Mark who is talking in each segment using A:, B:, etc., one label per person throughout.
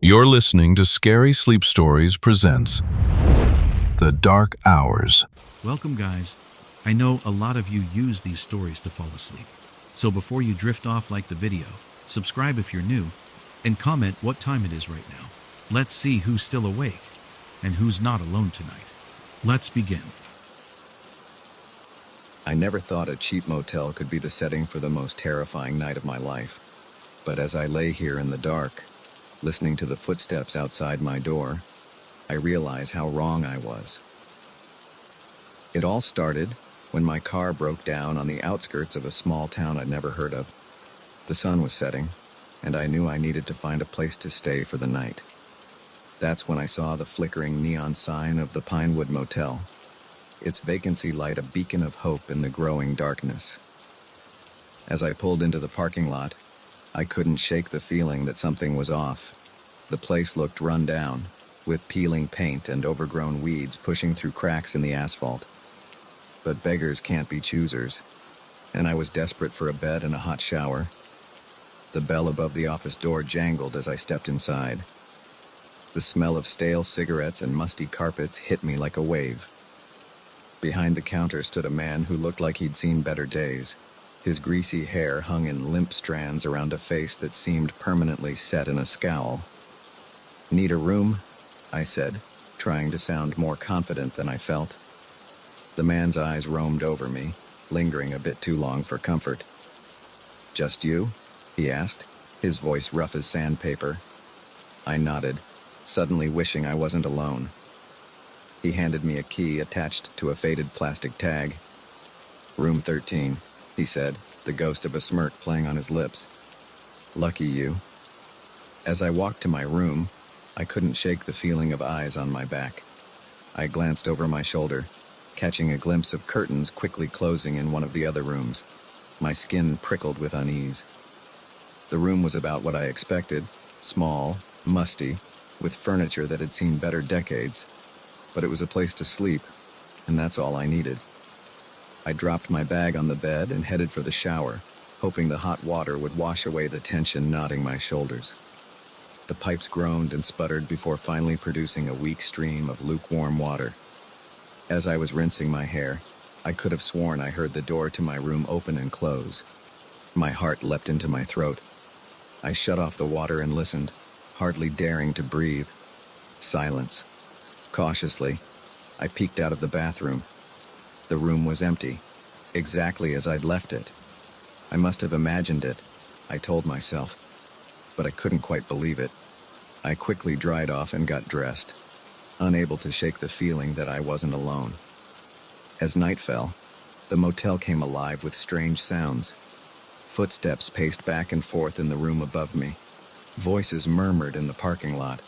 A: You're listening to Scary Sleep Stories presents The Dark Hours.
B: Welcome, guys. I know a lot of you use these stories to fall asleep. So before you drift off like the video, subscribe if you're new, and comment what time it is right now. Let's see who's still awake and who's not alone tonight. Let's begin.
C: I never thought a cheap motel could be the setting for the most terrifying night of my life. But as I lay here in the dark, listening to the footsteps outside my door, I realize how wrong I was. It all started when my car broke down on the outskirts of a small town I'd never heard of. The sun was setting, and I knew I needed to find a place to stay for the night. That's when I saw the flickering neon sign of the Pinewood Motel, its vacancy light a beacon of hope in the growing darkness. As I pulled into the parking lot, I couldn't shake the feeling that something was off. The place looked run down, with peeling paint and overgrown weeds pushing through cracks in the asphalt. But beggars can't be choosers, and I was desperate for a bed and a hot shower. The bell above the office door jangled as I stepped inside. The smell of stale cigarettes and musty carpets hit me like a wave. Behind the counter stood a man who looked like he'd seen better days. His greasy hair hung in limp strands around a face that seemed permanently set in a scowl. "Need a room?" I said, trying to sound more confident than I felt. The man's eyes roamed over me, lingering a bit too long for comfort. "Just you?" he asked, his voice rough as sandpaper. I nodded, suddenly wishing I wasn't alone. He handed me a key attached to a faded plastic tag. "Room 13, he said, the ghost of a smirk playing on his lips. "Lucky you." As I walked to my room, I couldn't shake the feeling of eyes on my back. I glanced over my shoulder, catching a glimpse of curtains quickly closing in one of the other rooms. My skin prickled with unease. The room was about what I expected, small, musty, with furniture that had seen better decades. But it was a place to sleep, and that's all I needed. I dropped my bag on the bed and headed for the shower, hoping the hot water would wash away the tension knotting my shoulders. The pipes groaned and sputtered before finally producing a weak stream of lukewarm water. As I was rinsing my hair, I could have sworn I heard the door to my room open and close. My heart leapt into my throat. I shut off the water and listened, hardly daring to breathe. Silence. Cautiously, I peeked out of the bathroom. The room was empty, exactly as I'd left it. I must have imagined it, I told myself, but I couldn't quite believe it. I quickly dried off and got dressed, unable to shake the feeling that I wasn't alone. As night fell, the motel came alive with strange sounds. Footsteps paced back and forth in the room above me. Voices murmured in the parking lot,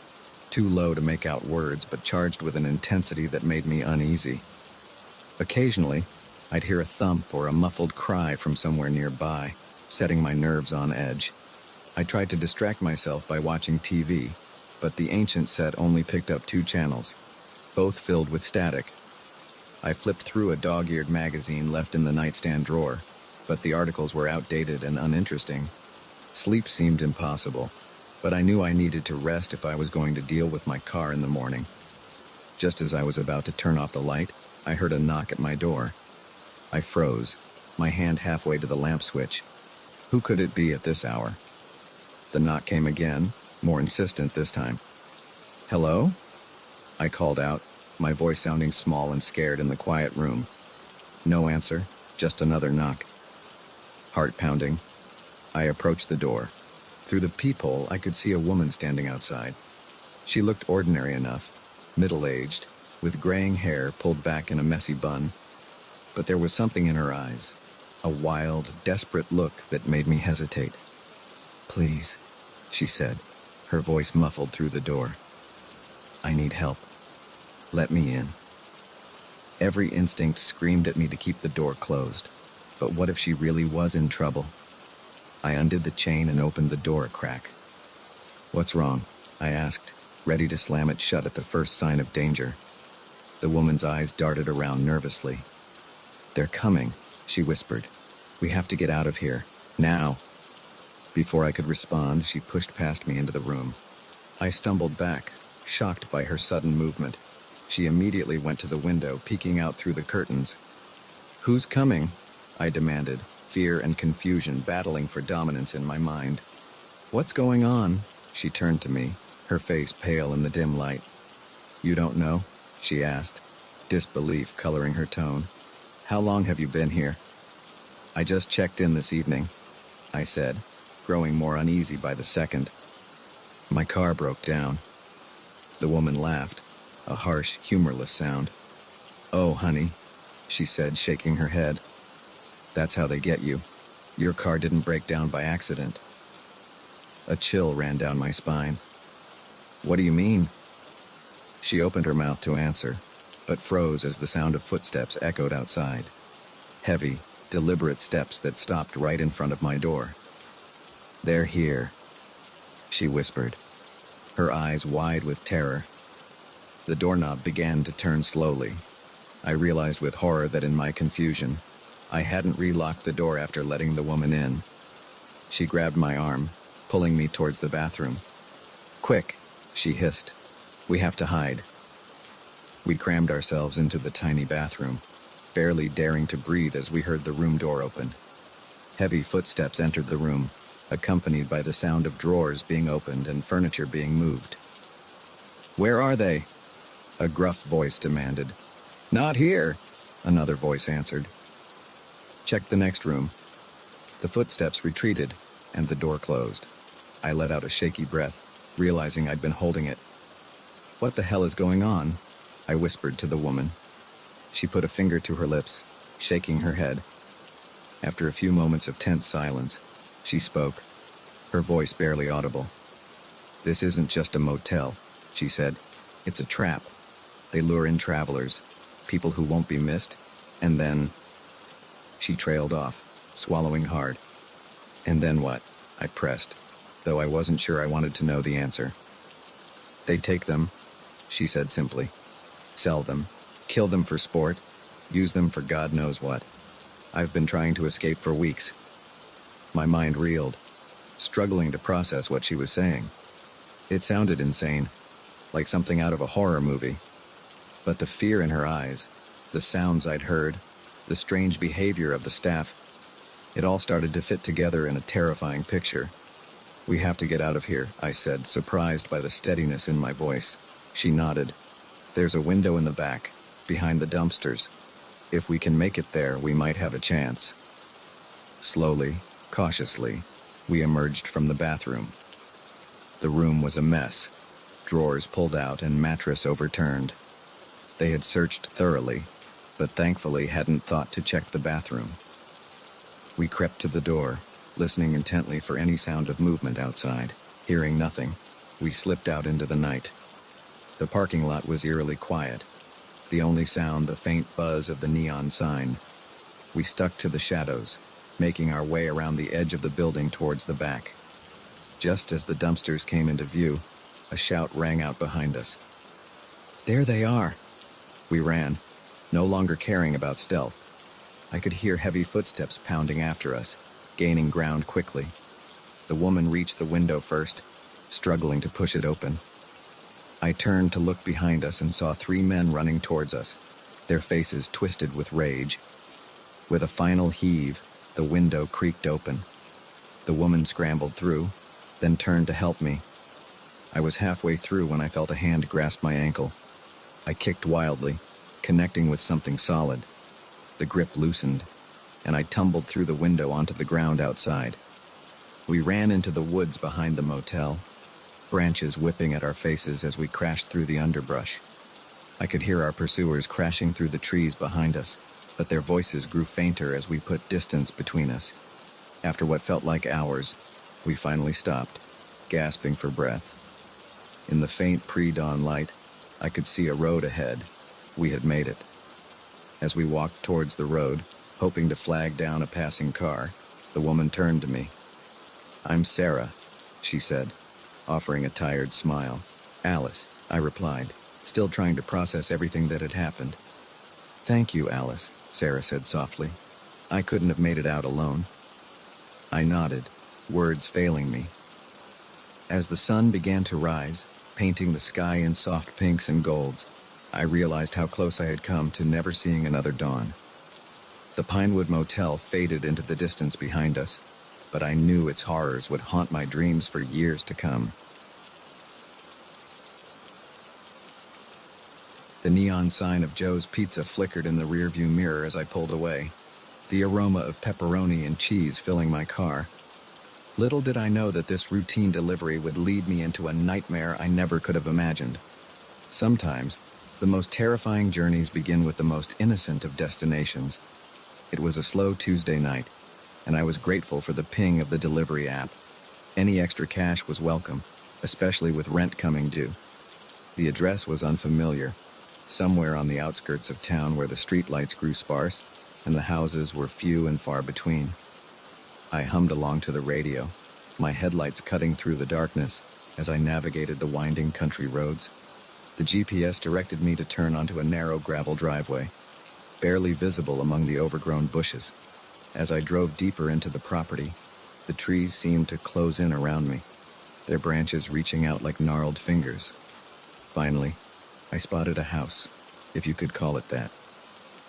C: too low to make out words but charged with an intensity that made me uneasy. Occasionally, I'd hear a thump or a muffled cry from somewhere nearby, setting my nerves on edge. I tried to distract myself by watching TV, but the ancient set only picked up 2 channels, both filled with static. I flipped through a dog-eared magazine left in the nightstand drawer, but the articles were outdated and uninteresting. Sleep seemed impossible, but I knew I needed to rest if I was going to deal with my car in the morning. Just as I was about to turn off the light, I heard a knock at my door. I froze, my hand halfway to the lamp switch. Who could it be at this hour? The knock came again, more insistent this time. "Hello?" I called out, my voice sounding small and scared in the quiet room. No answer, just another knock. Heart pounding, I approached the door. Through the peephole, I could see a woman standing outside. She looked ordinary enough, middle-aged, with graying hair pulled back in a messy bun. But there was something in her eyes, a wild, desperate look that made me hesitate. "Please," she said, her voice muffled through the door. "I need help. Let me in." Every instinct screamed at me to keep the door closed. But what if she really was in trouble? I undid the chain and opened the door a crack. "What's wrong?" I asked, ready to slam it shut at the first sign of danger. The woman's eyes darted around nervously. "They're coming," she whispered. "We have to get out of here, now." Before I could respond, she pushed past me into the room. I stumbled back, shocked by her sudden movement. She immediately went to the window, peeking out through the curtains. "Who's coming?" I demanded, fear and confusion battling for dominance in my mind. "What's going on?" She turned to me, her face pale in the dim light. "You don't know?" she asked, disbelief coloring her tone. "How long have you been here?" "I just checked in this evening," I said, growing more uneasy by the second. "My car broke down." The woman laughed, a harsh, humorless sound. "Oh, honey," she said, shaking her head. "That's how they get you. Your car didn't break down by accident." A chill ran down my spine. "What do you mean?" She opened her mouth to answer, but froze as the sound of footsteps echoed outside. Heavy, deliberate steps that stopped right in front of my door. "They're here," she whispered, her eyes wide with terror. The doorknob began to turn slowly. I realized with horror that in my confusion, I hadn't relocked the door after letting the woman in. She grabbed my arm, pulling me towards the bathroom. "Quick," she hissed. "We have to hide." We crammed ourselves into the tiny bathroom, barely daring to breathe as we heard the room door open. Heavy footsteps entered the room, accompanied by the sound of drawers being opened and furniture being moved. "Where are they?" a gruff voice demanded. "Not here," another voice answered. "Check the next room." The footsteps retreated, and the door closed. I let out a shaky breath, realizing I'd been holding it. "What the hell is going on?" I whispered to the woman. She put a finger to her lips, shaking her head. After a few moments of tense silence, she spoke, her voice barely audible. "This isn't just a motel," she said. "It's a trap. They lure in travelers, people who won't be missed, and then..." She trailed off, swallowing hard. "And then what?" I pressed, though I wasn't sure I wanted to know the answer. "They take them," she said simply. "Sell them, kill them for sport, use them for God knows what. I've been trying to escape for weeks." My mind reeled, struggling to process what she was saying. It sounded insane, like something out of a horror movie. But the fear in her eyes, the sounds I'd heard, the strange behavior of the staff, it all started to fit together in a terrifying picture. "We have to get out of here," I said, surprised by the steadiness in my voice. She nodded. "There's a window in the back, behind the dumpsters. If we can make it there, we might have a chance." Slowly, cautiously, we emerged from the bathroom. The room was a mess, drawers pulled out and mattress overturned. They had searched thoroughly, but thankfully hadn't thought to check the bathroom. We crept to the door, listening intently for any sound of movement outside. Hearing nothing, we slipped out into the night. The parking lot was eerily quiet, the only sound the faint buzz of the neon sign. We stuck to the shadows, making our way around the edge of the building towards the back. Just as the dumpsters came into view, a shout rang out behind us. "There they are!" We ran, no longer caring about stealth. I could hear heavy footsteps pounding after us, gaining ground quickly. The woman reached the window first, struggling to push it open. I turned to look behind us and saw 3 men running towards us, their faces twisted with rage. With a final heave, the window creaked open. The woman scrambled through, then turned to help me. I was halfway through when I felt a hand grasp my ankle. I kicked wildly, connecting with something solid. The grip loosened, and I tumbled through the window onto the ground outside. We ran into the woods behind the motel, branches whipping at our faces as we crashed through the underbrush. I could hear our pursuers crashing through the trees behind us, but their voices grew fainter as we put distance between us. After what felt like hours, we finally stopped, gasping for breath. In the faint pre-dawn light, I could see a road ahead. We had made it. As we walked towards the road, hoping to flag down a passing car, the woman turned to me. "I'm Sarah," she said, offering a tired smile. "Alice," I replied, still trying to process everything that had happened. "Thank you, Alice," Sarah said softly. "I couldn't have made it out alone." I nodded, words failing me. As the sun began to rise, painting the sky in soft pinks and golds, I realized how close I had come to never seeing another dawn. The Pinewood Motel faded into the distance behind us, but I knew its horrors would haunt my dreams for years to come. The neon sign of Joe's Pizza flickered in the rearview mirror as I pulled away, the aroma of pepperoni and cheese filling my car. Little did I know that this routine delivery would lead me into a nightmare I never could have imagined. Sometimes, the most terrifying journeys begin with the most innocent of destinations. It was a slow Tuesday night, and I was grateful for the ping of the delivery app. Any extra cash was welcome, especially with rent coming due. The address was unfamiliar, somewhere on the outskirts of town where the streetlights grew sparse and the houses were few and far between. I hummed along to the radio, my headlights cutting through the darkness as I navigated the winding country roads. The GPS directed me to turn onto a narrow gravel driveway, barely visible among the overgrown bushes. As I drove deeper into the property, the trees seemed to close in around me, their branches reaching out like gnarled fingers. Finally, I spotted a house, if you could call it that.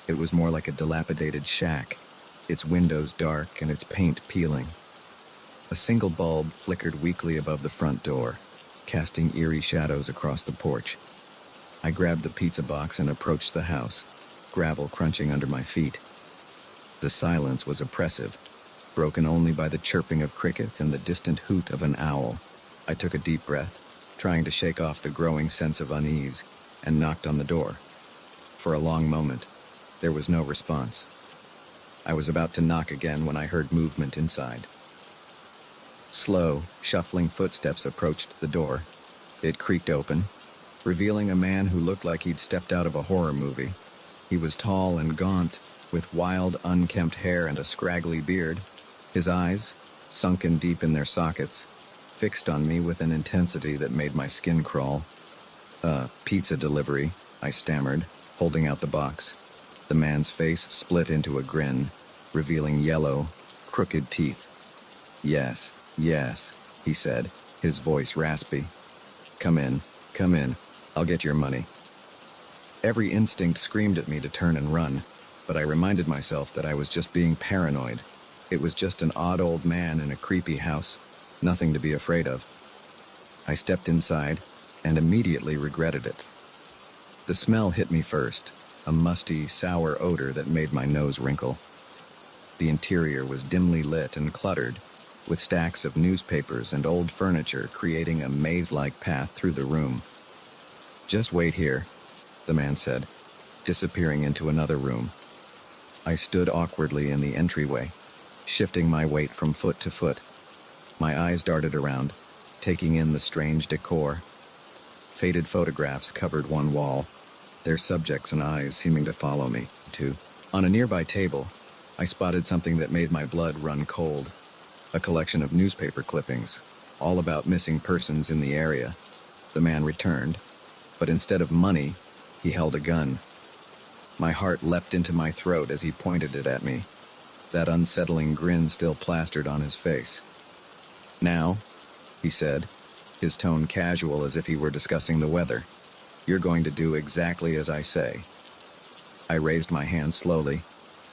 C: It was more like a dilapidated shack, its windows dark and its paint peeling. A single bulb flickered weakly above the front door, casting eerie shadows across the porch. I grabbed the pizza box and approached the house, gravel crunching under my feet. The silence was oppressive, broken only by the chirping of crickets and the distant hoot of an owl. I took a deep breath, trying to shake off the growing sense of unease, and knocked on the door. For a long moment, there was no response. I was about to knock again when I heard movement inside. Slow, shuffling footsteps approached the door. It creaked open, revealing a man who looked like he'd stepped out of a horror movie. He was tall and gaunt, with wild, unkempt hair and a scraggly beard. His eyes, sunken deep in their sockets, fixed on me with an intensity that made my skin crawl. Pizza delivery, I stammered, holding out the box. The man's face split into a grin, revealing yellow, crooked teeth. Yes, he said, his voice raspy. Come in, I'll get your money. Every instinct screamed at me to turn and run, but I reminded myself that I was just being paranoid. It was just an odd old man in a creepy house, nothing to be afraid of. I stepped inside and immediately regretted it. The smell hit me first, a musty, sour odor that made my nose wrinkle. The interior was dimly lit and cluttered, with stacks of newspapers and old furniture creating a maze-like path through the room. Just wait here, the man said, disappearing into another room. I stood awkwardly in the entryway, shifting my weight from foot to foot. My eyes darted around, taking in the strange decor. Faded photographs covered one wall, their subjects and eyes seeming to follow me, too. On a nearby table, I spotted something that made my blood run cold. A collection of newspaper clippings, all about missing persons in the area. The man returned, but instead of money, he held a gun. My heart leapt into my throat as he pointed it at me, that unsettling grin still plastered on his face. Now, he said, his tone casual as if he were discussing the weather, you're going to do exactly as I say. I raised my hand slowly,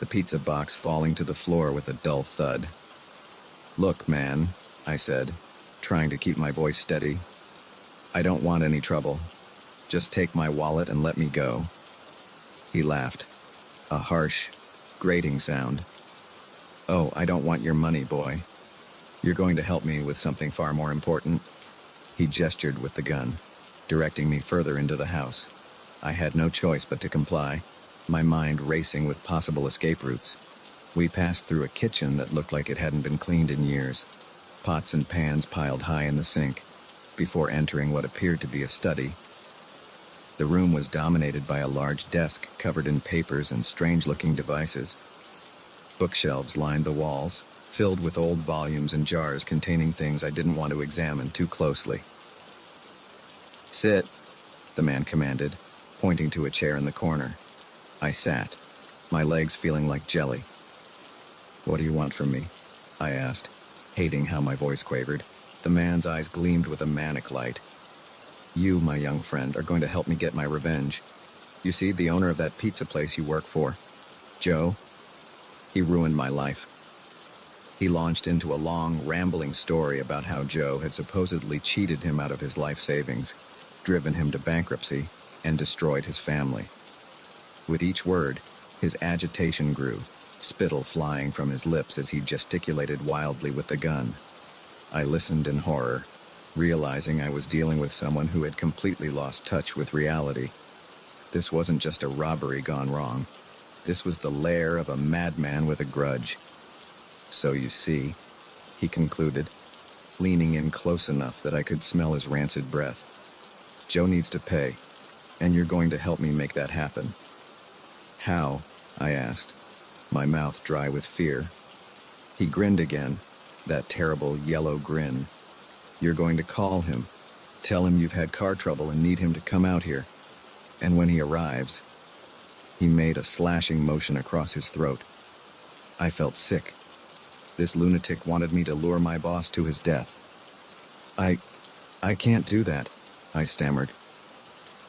C: the pizza box falling to the floor with a dull thud. Look, man, I said, trying to keep my voice steady. I don't want any trouble. Just take my wallet and let me go. He laughed, a harsh, grating sound. Oh, I don't want your money, boy. You're going to help me with something far more important. He gestured with the gun, directing me further into the house. I had no choice but to comply, my mind racing with possible escape routes. We passed through a kitchen that looked like it hadn't been cleaned in years, pots and pans piled high in the sink, before entering what appeared to be a study. The room was dominated by a large desk covered in papers and strange-looking devices. Bookshelves lined the walls, filled with old volumes and jars containing things I didn't want to examine too closely. Sit, the man commanded, pointing to a chair in the corner. I sat, my legs feeling like jelly. What do you want from me? I asked, hating how my voice quavered. The man's eyes gleamed with a manic light. You, my young friend, are going to help me get my revenge. You see, the owner of that pizza place you work for, Joe, he ruined my life. He launched into a long, rambling story about how Joe had supposedly cheated him out of his life savings, driven him to bankruptcy, and destroyed his family. With each word, his agitation grew, spittle flying from his lips as he gesticulated wildly with the gun. I listened in horror, realizing I was dealing with someone who had completely lost touch with reality. This wasn't just a robbery gone wrong. This was the lair of a madman with a grudge. So you see, he concluded, leaning in close enough that I could smell his rancid breath. Joe needs to pay, and you're going to help me make that happen. How? I asked, my mouth dry with fear. He grinned again, that terrible yellow grin. You're going to call him, tell him you've had car trouble and need him to come out here. And when he arrives, he made a slashing motion across his throat. I felt sick. This lunatic wanted me to lure my boss to his death. I can't do that, I stammered.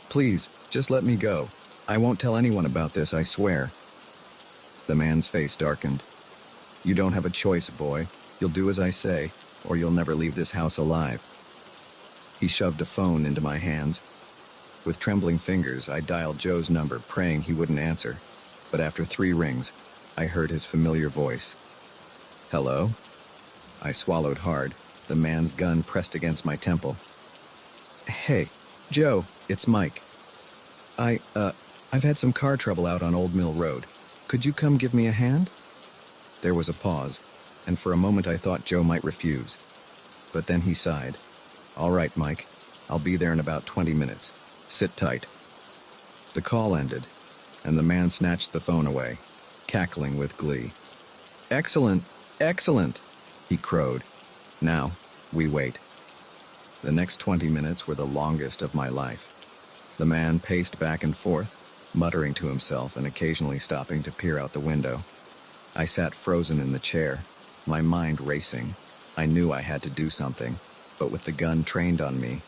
C: Please, just let me go. I won't tell anyone about this, I swear. The man's face darkened. You don't have a choice, boy. You'll do as I say, or you'll never leave this house alive. He shoved a phone into my hands. With trembling fingers, I dialed Joe's number, praying he wouldn't answer. But after 3 rings, I heard his familiar voice. Hello? I swallowed hard, the man's gun pressed against my temple. Hey, Joe, it's Mike. I've had some car trouble out on Old Mill Road. Could you come give me a hand? There was a pause, and for a moment I thought Joe might refuse. But then he sighed. All right, Mike, I'll be there in about 20 minutes. Sit tight. The call ended, and the man snatched the phone away, cackling with glee. Excellent, excellent, he crowed. Now, we wait. The next 20 minutes were the longest of my life. The man paced back and forth, muttering to himself and occasionally stopping to peer out the window. I sat frozen in the chair, my mind racing. I knew I had to do something, but with the gun trained on me,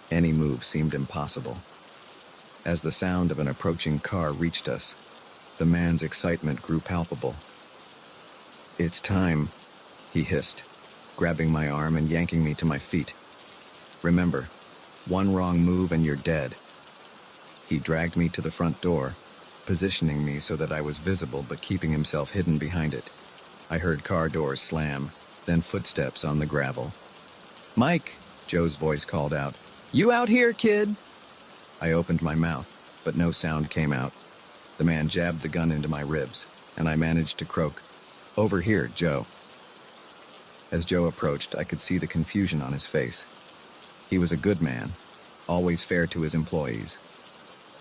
C: any move seemed impossible. As the sound of an approaching car reached us, the man's excitement grew palpable. It's time, he hissed, grabbing my arm and yanking me to my feet. Remember, one wrong move and you're dead. He dragged me to the front door, positioning me so that I was visible but keeping himself hidden behind it. I heard car doors slam, then footsteps on the gravel. Mike, Joe's voice called out. You out here, kid? I opened my mouth, but no sound came out. The man jabbed the gun into my ribs, and I managed to croak, Over here, Joe. As Joe approached, I could see the confusion on his face. He was a good man, always fair to his employees.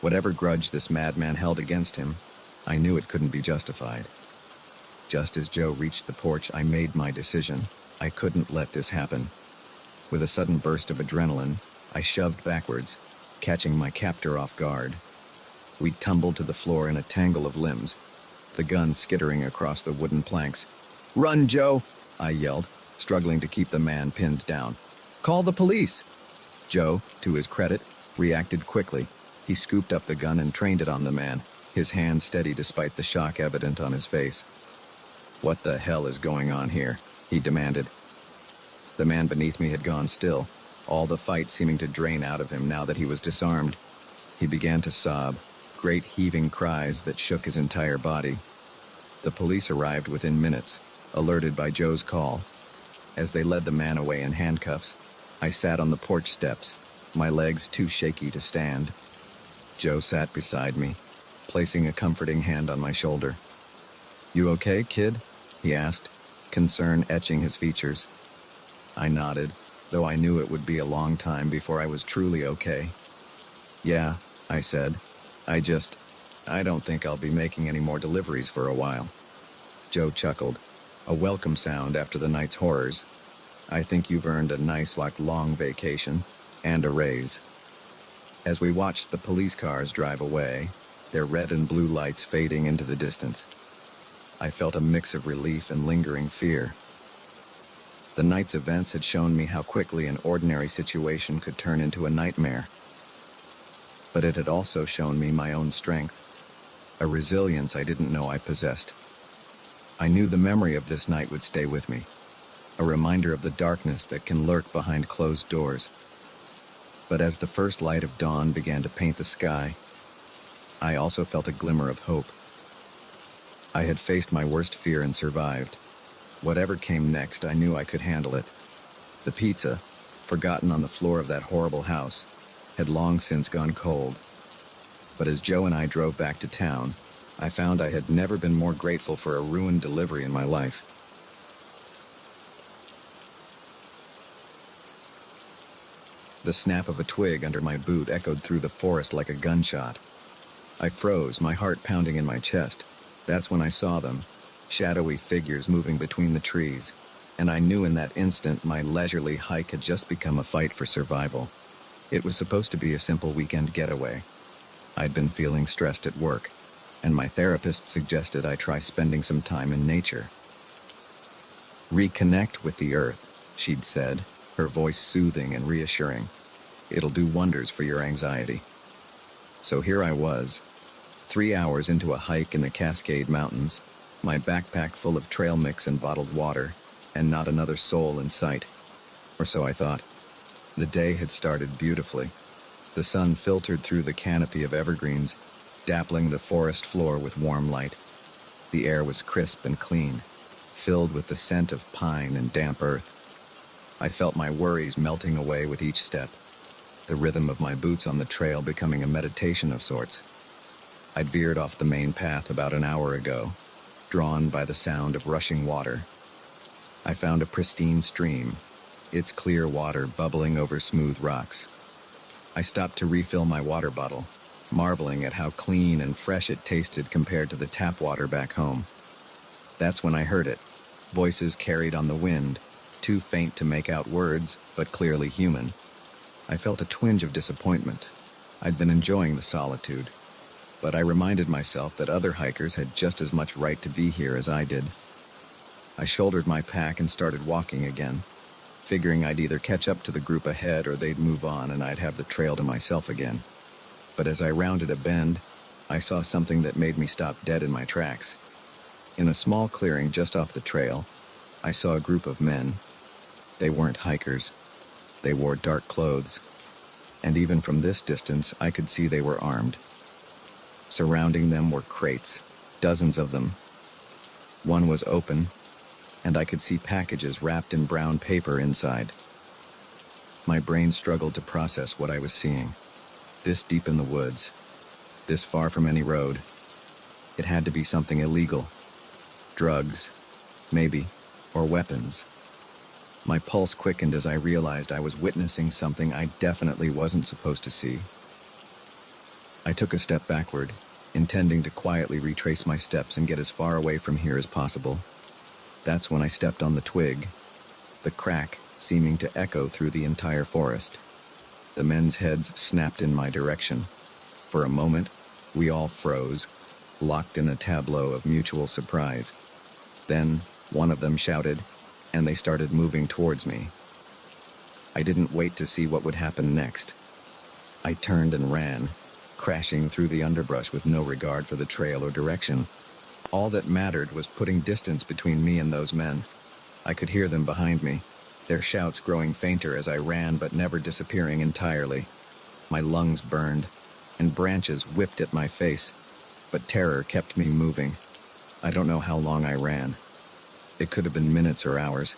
C: Whatever grudge this madman held against him, I knew it couldn't be justified. Just as Joe reached the porch, I made my decision. I couldn't let this happen. With a sudden burst of adrenaline, I shoved backwards, catching my captor off guard. We tumbled to the floor in a tangle of limbs, the gun skittering across the wooden planks. Run, Joe! I yelled, struggling to keep the man pinned down. Call the police! Joe, to his credit, reacted quickly. He scooped up the gun and trained it on the man, his hand steady despite the shock evident on his face. What the hell is going on here? He demanded. The man beneath me had gone still, all the fight seeming to drain out of him now that he was disarmed. He began to sob, great heaving cries that shook his entire body. The police arrived within minutes, alerted by Joe's call. As they led the man away in handcuffs, I sat on the porch steps, my legs too shaky to stand. Joe sat beside me, placing a comforting hand on my shoulder. You okay, kid? He asked, concern etching his features. I nodded, though I knew it would be a long time before I was truly okay. Yeah, I said. I don't think I'll be making any more deliveries for a while. Joe chuckled, a welcome sound after the night's horrors. I think you've earned a nice, long vacation and a raise. As we watched the police cars drive away, their red and blue lights fading into the distance, I felt a mix of relief and lingering fear. The night's events had shown me how quickly an ordinary situation could turn into a nightmare. But it had also shown me my own strength, a resilience I didn't know I possessed. I knew the memory of this night would stay with me, a reminder of the darkness that can lurk behind closed doors. But as the first light of dawn began to paint the sky, I also felt a glimmer of hope. I had faced my worst fear and survived. Whatever came next, I knew I could handle it. The pizza, forgotten on the floor of that horrible house, had long since gone cold. But as Joe and I drove back to town, I found I had never been more grateful for a ruined delivery in my life. The snap of a twig under my boot echoed through the forest like a gunshot. I froze, my heart pounding in my chest. That's when I saw them, shadowy figures moving between the trees, and I knew in that instant my leisurely hike had just become a fight for survival. It was supposed to be a simple weekend getaway. I'd been feeling stressed at work, and my therapist suggested I try spending some time in nature. Reconnect with the earth, she'd said, her voice soothing and reassuring. It'll do wonders for your anxiety. So here I was, 3 hours into a hike in the Cascade Mountains, my backpack full of trail mix and bottled water, and not another soul in sight. Or so I thought. The day had started beautifully. The sun filtered through the canopy of evergreens, dappling the forest floor with warm light. The air was crisp and clean, filled with the scent of pine and damp earth. I felt my worries melting away with each step, the rhythm of my boots on the trail becoming a meditation of sorts. I'd veered off the main path about an hour ago, drawn by the sound of rushing water. I found a pristine stream, its clear water bubbling over smooth rocks. I stopped to refill my water bottle, marveling at how clean and fresh it tasted compared to the tap water back home. That's when I heard it, voices carried on the wind, too faint to make out words, but clearly human. I felt a twinge of disappointment. I'd been enjoying the solitude, but I reminded myself that other hikers had just as much right to be here as I did. I shouldered my pack and started walking again, figuring I'd either catch up to the group ahead or they'd move on and I'd have the trail to myself again. But as I rounded a bend, I saw something that made me stop dead in my tracks. In a small clearing just off the trail, I saw a group of men. They weren't hikers. They wore dark clothes, and even from this distance, I could see they were armed. Surrounding them were crates, dozens of them. One was open, and I could see packages wrapped in brown paper inside. My brain struggled to process what I was seeing. This deep in the woods, this far from any road. It had to be something illegal. Drugs, maybe, or weapons. My pulse quickened as I realized I was witnessing something I definitely wasn't supposed to see. I took a step backward, intending to quietly retrace my steps and get as far away from here as possible. That's when I stepped on the twig, the crack seeming to echo through the entire forest. The men's heads snapped in my direction. For a moment, we all froze, locked in a tableau of mutual surprise. Then, one of them shouted, and they started moving towards me. I didn't wait to see what would happen next. I turned and ran, crashing through the underbrush with no regard for the trail or direction. All that mattered was putting distance between me and those men. I could hear them behind me, their shouts growing fainter as I ran but never disappearing entirely. My lungs burned, and branches whipped at my face, but terror kept me moving. I don't know how long I ran. It could have been minutes or hours.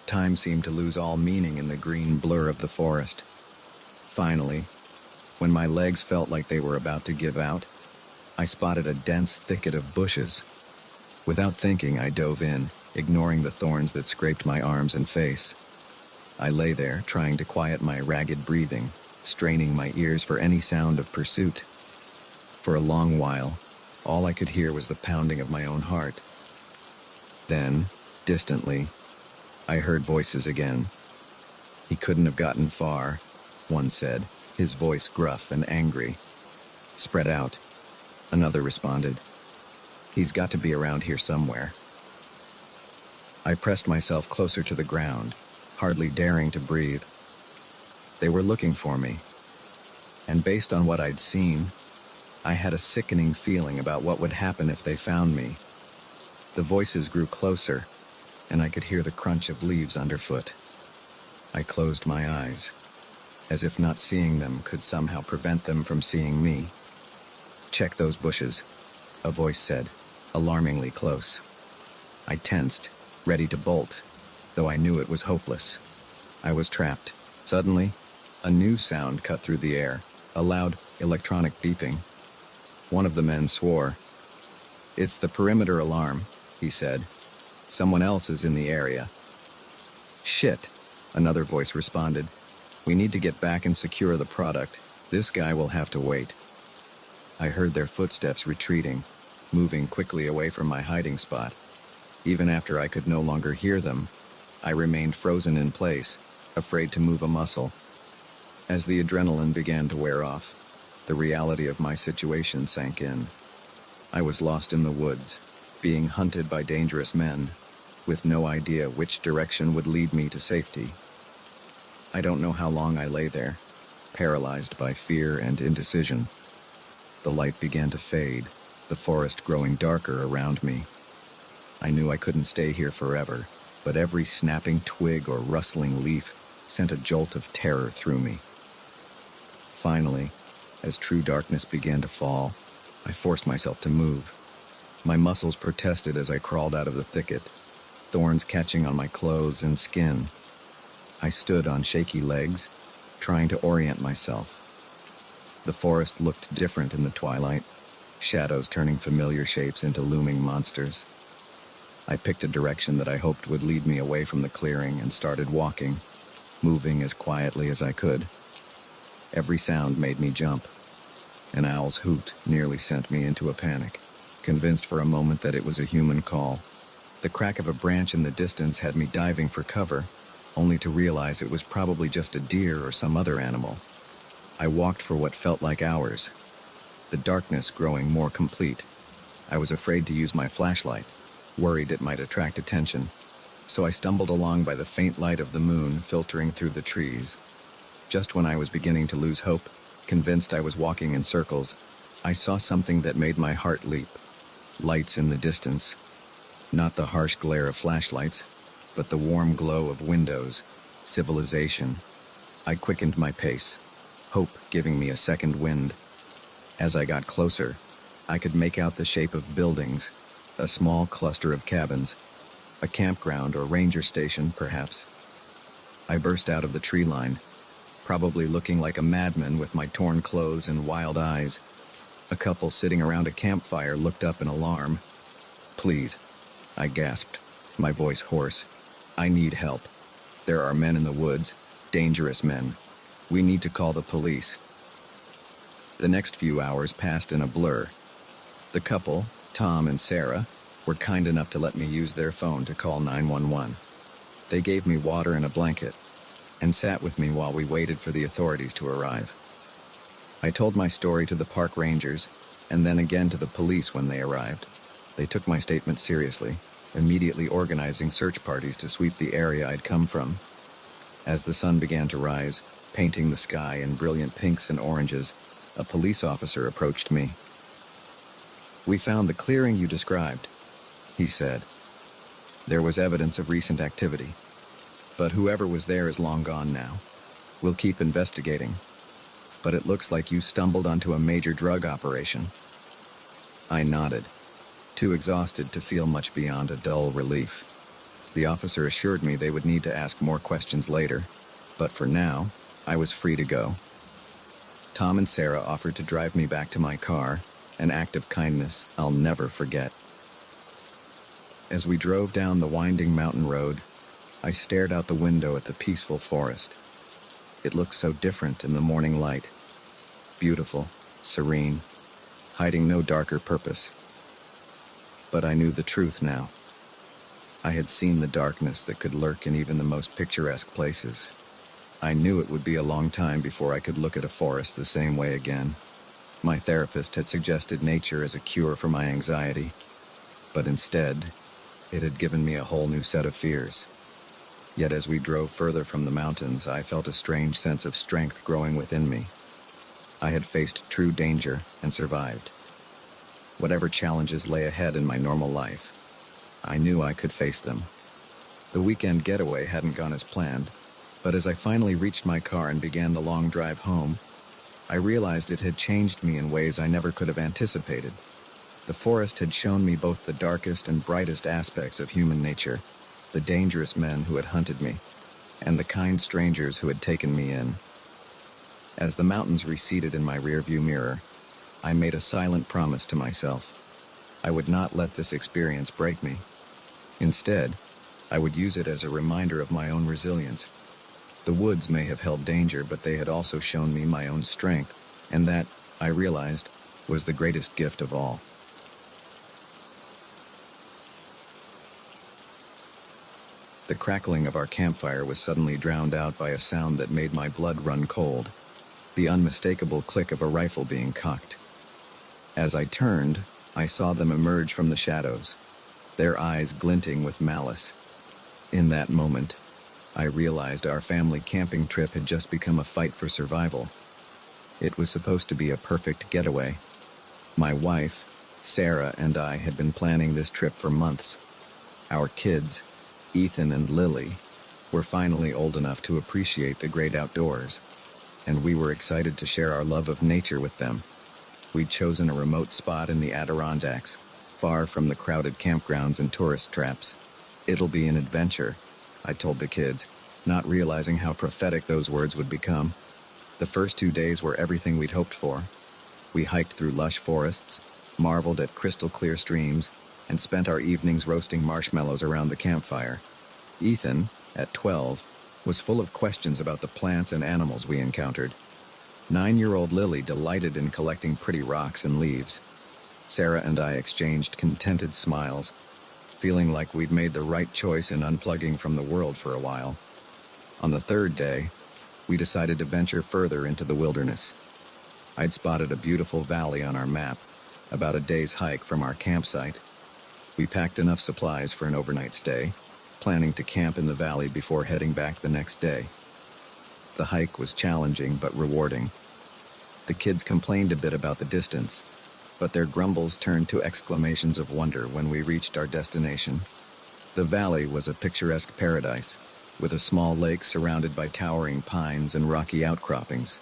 C: Time seemed to lose all meaning in the green blur of the forest. Finally, when my legs felt like they were about to give out, I spotted a dense thicket of bushes. Without thinking, I dove in, ignoring the thorns that scraped my arms and face. I lay there, trying to quiet my ragged breathing, straining my ears for any sound of pursuit. For a long while, all I could hear was the pounding of my own heart. Then, distantly, I heard voices again. He couldn't have gotten far, one said, his voice gruff and angry. Spread out, another responded. He's got to be around here somewhere. I pressed myself closer to the ground, hardly daring to breathe. They were looking for me, and based on what I'd seen, I had a sickening feeling about what would happen if they found me. The voices grew closer, and I could hear the crunch of leaves underfoot. I closed my eyes, as if not seeing them could somehow prevent them from seeing me. "Check those bushes," a voice said, alarmingly close. I tensed, ready to bolt, though I knew it was hopeless. I was trapped. Suddenly, a new sound cut through the air, a loud, electronic beeping. One of the men swore. "It's the perimeter alarm," he said. "Someone else is in the area." "Shit," another voice responded. "We need to get back and secure the product. This guy will have to wait." I heard their footsteps retreating, moving quickly away from my hiding spot. Even after I could no longer hear them, I remained frozen in place, afraid to move a muscle. As the adrenaline began to wear off, the reality of my situation sank in. I was lost in the woods, being hunted by dangerous men, with no idea which direction would lead me to safety. I don't know how long I lay there, paralyzed by fear and indecision. The light began to fade, the forest growing darker around me. I knew I couldn't stay here forever, but every snapping twig or rustling leaf sent a jolt of terror through me. Finally, as true darkness began to fall, I forced myself to move. My muscles protested as I crawled out of the thicket, thorns catching on my clothes and skin. I stood on shaky legs, trying to orient myself. The forest looked different in the twilight, shadows turning familiar shapes into looming monsters. I picked a direction that I hoped would lead me away from the clearing and started walking, moving as quietly as I could. Every sound made me jump. An owl's hoot nearly sent me into a panic, convinced for a moment that it was a human call. The crack of a branch in the distance had me diving for cover, only to realize it was probably just a deer or some other animal. I walked for what felt like hours, the darkness growing more complete. I was afraid to use my flashlight, worried it might attract attention, so I stumbled along by the faint light of the moon filtering through the trees. Just when I was beginning to lose hope, convinced I was walking in circles, I saw something that made my heart leap. Lights in the distance. Not the harsh glare of flashlights, but the warm glow of windows, civilization. I quickened my pace, hope giving me a second wind. As I got closer, I could make out the shape of buildings, a small cluster of cabins, a campground or ranger station, perhaps. I burst out of the tree line, probably looking like a madman with my torn clothes and wild eyes. A couple sitting around a campfire looked up in alarm. "Please," I gasped, my voice hoarse. "I need help. There are men in the woods, dangerous men. We need to call the police." The next few hours passed in a blur. The couple, Tom and Sarah, were kind enough to let me use their phone to call 911. They gave me water and a blanket, and sat with me while we waited for the authorities to arrive. I told my story to the park rangers, and then again to the police when they arrived. They took my statement seriously, immediately organizing search parties to sweep the area I'd come from. As the sun began to rise, painting the sky in brilliant pinks and oranges, a police officer approached me. "We found the clearing you described," he said. "There was evidence of recent activity, but whoever was there is long gone now. We'll keep investigating. But it looks like you stumbled onto a major drug operation." I nodded, too exhausted to feel much beyond a dull relief. The officer assured me they would need to ask more questions later, but for now, I was free to go. Tom and Sarah offered to drive me back to my car, an act of kindness I'll never forget. As we drove down the winding mountain road, I stared out the window at the peaceful forest. It looked so different in the morning light. Beautiful, serene, hiding no darker purpose. But I knew the truth now. I had seen the darkness that could lurk in even the most picturesque places. I knew it would be a long time before I could look at a forest the same way again. My therapist had suggested nature as a cure for my anxiety, but instead, It had given me a whole new set of fears. Yet as we drove further from the mountains, I felt a strange sense of strength growing within me. I had faced true danger and survived. Whatever challenges lay ahead in my normal life, I knew I could face them. The weekend getaway hadn't gone as planned, but as I finally reached my car and began the long drive home, I realized it had changed me in ways I never could have anticipated. The forest had shown me both the darkest and brightest aspects of human nature, the dangerous men who had hunted me, and the kind strangers who had taken me in. As the mountains receded in my rearview mirror, I made a silent promise to myself. I would not let this experience break me. Instead, I would use it as a reminder of my own resilience. The woods may have held danger, but they had also shown me my own strength, and that, I realized, was the greatest gift of all. The crackling of our campfire was suddenly drowned out by a sound that made my blood run cold, the unmistakable click of a rifle being cocked. As I turned, I saw them emerge from the shadows, their eyes glinting with malice. In that moment, I realized our family camping trip had just become a fight for survival. It was supposed to be a perfect getaway. My wife, Sarah, and I had been planning this trip for months. Our kids, Ethan and Lily, were finally old enough to appreciate the great outdoors, and we were excited to share our love of nature with them. We'd chosen a remote spot in the Adirondacks, far from the crowded campgrounds and tourist traps. "It'll be an adventure," I told the kids, not realizing how prophetic those words would become. The first 2 days were everything we'd hoped for. We hiked through lush forests, marveled at crystal-clear streams, and spent our evenings roasting marshmallows around the campfire. Ethan, at 12, was full of questions about the plants and animals we encountered. 9-year-old Lily delighted in collecting pretty rocks and leaves. Sarah and I exchanged contented smiles, feeling like we'd made the right choice in unplugging from the world for a while. On the third day, we decided to venture further into the wilderness. I'd spotted a beautiful valley on our map, about a day's hike from our campsite. We packed enough supplies for an overnight stay, planning to camp in the valley before heading back the next day. The hike was challenging but rewarding. The kids complained a bit about the distance, but their grumbles turned to exclamations of wonder when we reached our destination. The valley was a picturesque paradise, with a small lake surrounded by towering pines and rocky outcroppings.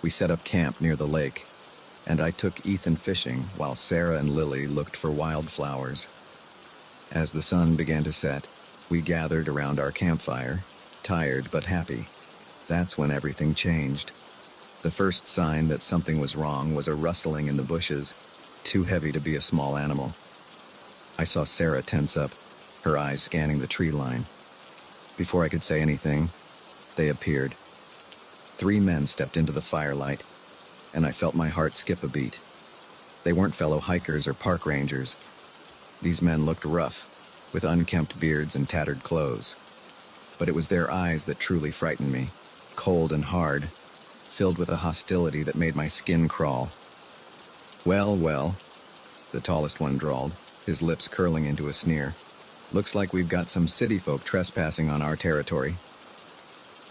C: We set up camp near the lake, and I took Ethan fishing while Sarah and Lily looked for wildflowers. As the sun began to set, we gathered around our campfire, tired but happy. That's when everything changed. The first sign that something was wrong was a rustling in the bushes, too heavy to be a small animal. I saw Sarah tense up, her eyes scanning the tree line. Before I could say anything, they appeared. 3 men stepped into the firelight, and I felt my heart skip a beat. They weren't fellow hikers or park rangers. These men looked rough, with unkempt beards and tattered clothes. But it was their eyes that truly frightened me, cold and hard, filled with a hostility that made my skin crawl. Well, well, the tallest one drawled, his lips curling into a sneer. "Looks like we've got some city folk trespassing on our territory."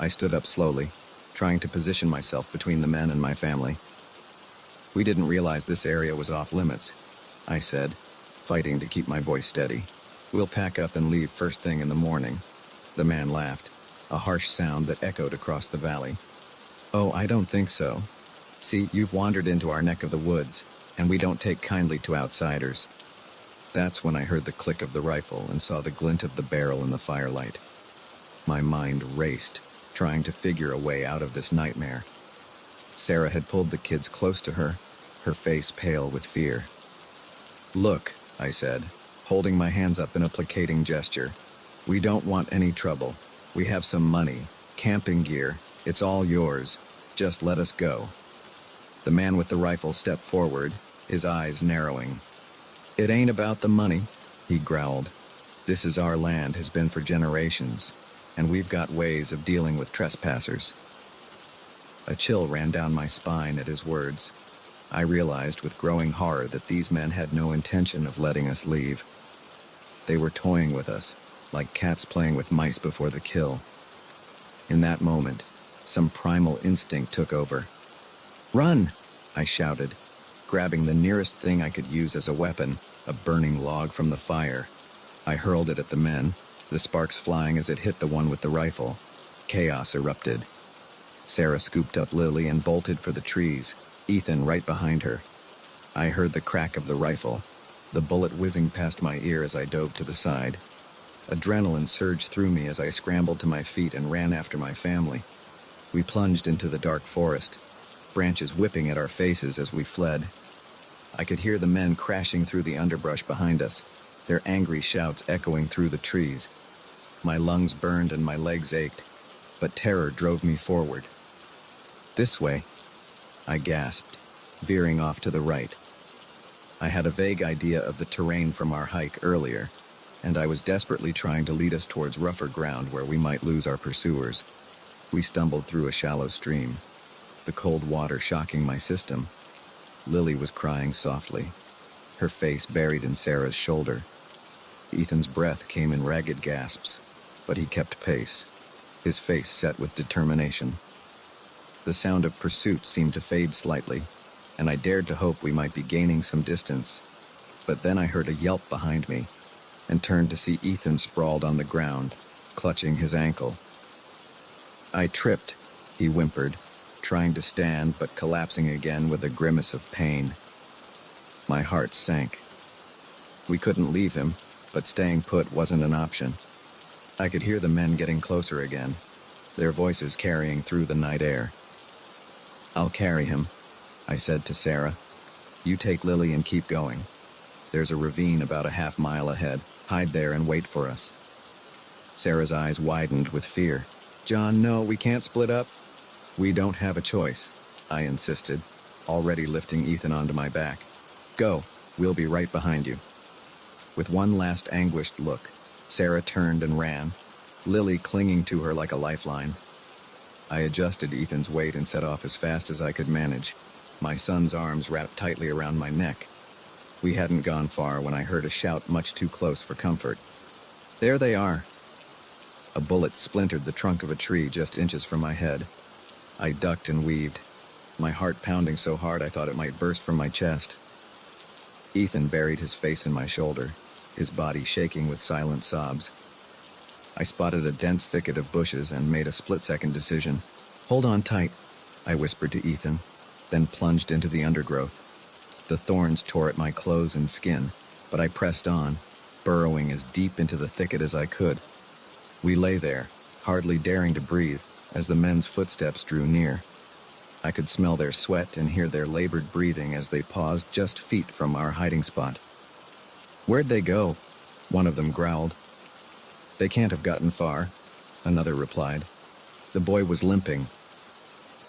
C: I stood up slowly, trying to position myself between the men and my family. "We didn't realize this area was off limits," I said, fighting to keep my voice steady. "We'll pack up and leave first thing in the morning." The man laughed, a harsh sound that echoed across the valley. "Oh, I don't think so. See, you've wandered into our neck of the woods, and we don't take kindly to outsiders." That's when I heard the click of the rifle and saw the glint of the barrel in the firelight. My mind raced, trying to figure a way out of this nightmare. Sarah had pulled the kids close to her, her face pale with fear. "Look," I said, holding my hands up in a placating gesture. "We don't want any trouble. We have some money, camping gear. It's all yours. Just let us go." The man with the rifle stepped forward, his eyes narrowing. "It ain't about the money," he growled. "This is our land, has been for generations, and we've got ways of dealing with trespassers." A chill ran down my spine at his words. I realized with growing horror that these men had no intention of letting us leave. They were toying with us, like cats playing with mice before the kill. In that moment, some primal instinct took over. "Run!" I shouted, grabbing the nearest thing I could use as a weapon, a burning log from the fire. I hurled it at the men, the sparks flying as it hit the one with the rifle. Chaos erupted. Sarah scooped up Lily and bolted for the trees, Ethan right behind her. I heard the crack of the rifle, the bullet whizzing past my ear as I dove to the side. Adrenaline surged through me as I scrambled to my feet and ran after my family. We plunged into the dark forest, branches whipping at our faces as we fled. I could hear the men crashing through the underbrush behind us, their angry shouts echoing through the trees. My lungs burned and my legs ached, but terror drove me forward. "This way," I gasped, veering off to the right. I had a vague idea of the terrain from our hike earlier, and I was desperately trying to lead us towards rougher ground where we might lose our pursuers. We stumbled through a shallow stream, the cold water shocking my system. Lily was crying softly, her face buried in Sarah's shoulder. Ethan's breath came in ragged gasps, but he kept pace, his face set with determination. The sound of pursuit seemed to fade slightly, and I dared to hope we might be gaining some distance. But then I heard a yelp behind me, and turned to see Ethan sprawled on the ground, clutching his ankle. "I tripped," he whimpered, trying to stand but collapsing again with a grimace of pain. My heart sank. We couldn't leave him, but staying put wasn't an option. I could hear the men getting closer again, their voices carrying through the night air. "I'll carry him," I said to Sarah. "You take Lily and keep going. There's a ravine about a half-mile ahead. Hide there and wait for us." Sarah's eyes widened with fear. "John, no, we can't split up." "We don't have a choice," I insisted, already lifting Ethan onto my back. "Go, we'll be right behind you." With one last anguished look, Sarah turned and ran, Lily clinging to her like a lifeline. I adjusted Ethan's weight and set off as fast as I could manage, my son's arms wrapped tightly around my neck. We hadn't gone far when I heard a shout much too close for comfort. "There they are!" A bullet splintered the trunk of a tree just inches from my head. I ducked and weaved, my heart pounding so hard I thought it might burst from my chest. Ethan buried his face in my shoulder, his body shaking with silent sobs. I spotted a dense thicket of bushes and made a split-second decision. "Hold on tight," I whispered to Ethan, then plunged into the undergrowth. The thorns tore at my clothes and skin, but I pressed on, burrowing as deep into the thicket as I could. We lay there, hardly daring to breathe, as the men's footsteps drew near. I could smell their sweat and hear their labored breathing as they paused just feet from our hiding spot. "Where'd they go?" one of them growled. "They can't have gotten far," another replied. The boy was limping.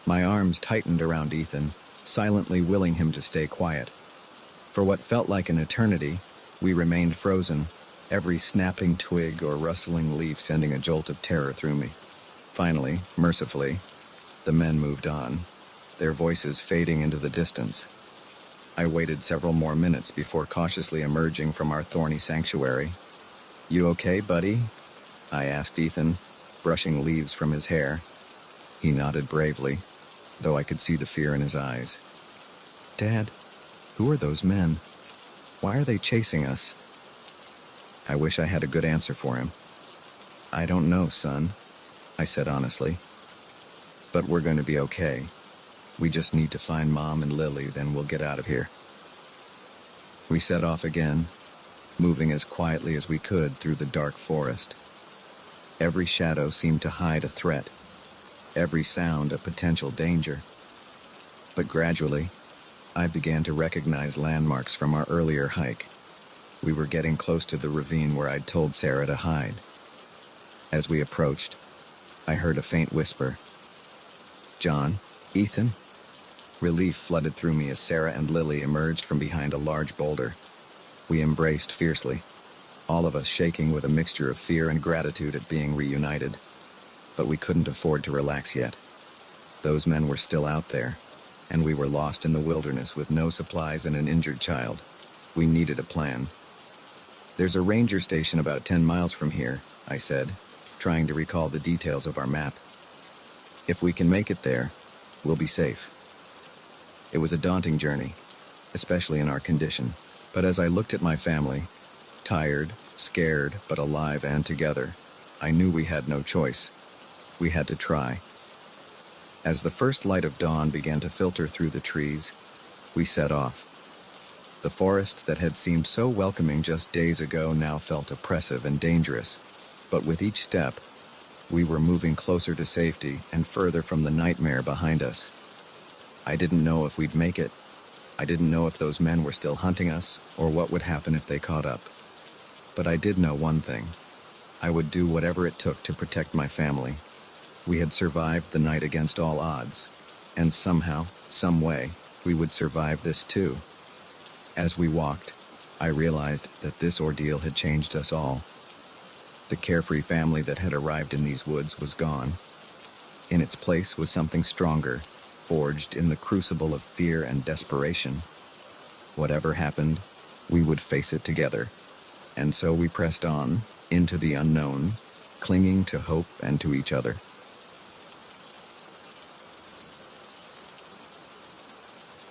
C: My arms tightened around Ethan, silently willing him to stay quiet. For what felt like an eternity, we remained frozen, every snapping twig or rustling leaf sending a jolt of terror through me. Finally, mercifully, the men moved on, their voices fading into the distance. I waited several more minutes before cautiously emerging from our thorny sanctuary. "You okay, buddy?" I asked Ethan, brushing leaves from his hair. He nodded bravely, though I could see the fear in his eyes. "Dad, who are those men? Why are they chasing us?" I wish I had a good answer for him. "I don't know, son," I said honestly. "But we're going to be okay. We just need to find Mom and Lily, then we'll get out of here." We set off again, moving as quietly as we could through the dark forest. Every shadow seemed to hide a threat, every sound a potential danger. But gradually, I began to recognize landmarks from our earlier hike. We were getting close to the ravine where I'd told Sarah to hide. As we approached, I heard a faint whisper. "John? Ethan?" Relief flooded through me as Sarah and Lily emerged from behind a large boulder. We embraced fiercely, all of us shaking with a mixture of fear and gratitude at being reunited. But we couldn't afford to relax yet. Those men were still out there, and we were lost in the wilderness with no supplies and an injured child. We needed a plan. There's a ranger station about 10 miles from here, I said, trying to recall the details of our map. If we can make it there, we'll be safe. It was a daunting journey, especially in our condition, but as I looked at my family, tired, scared, but alive and together, I knew we had no choice. We had to try. As the first light of dawn began to filter through the trees, we set off. The forest that had seemed so welcoming just days ago now felt oppressive and dangerous, but with each step, we were moving closer to safety and further from the nightmare behind us. I didn't know if we'd make it. I didn't know if those men were still hunting us or what would happen if they caught up. But I did know one thing. I would do whatever it took to protect my family. We had survived the night against all odds, and somehow, some way, we would survive this too. As we walked, I realized that this ordeal had changed us all. The carefree family that had arrived in these woods was gone. In its place was something stronger, forged in the crucible of fear and desperation. Whatever happened, we would face it together. And so we pressed on, into the unknown, clinging to hope and to each other.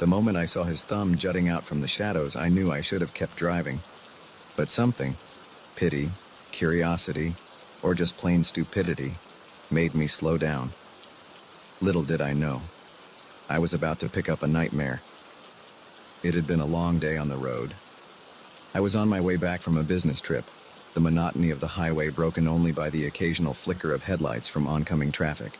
C: The moment I saw his thumb jutting out from the shadows, I knew I should have kept driving. But something, pity, curiosity, or just plain stupidity, made me slow down. Little did I know, I was about to pick up a nightmare. It had been a long day on the road. I was on my way back from a business trip, the monotony of the highway broken only by the occasional flicker of headlights from oncoming traffic.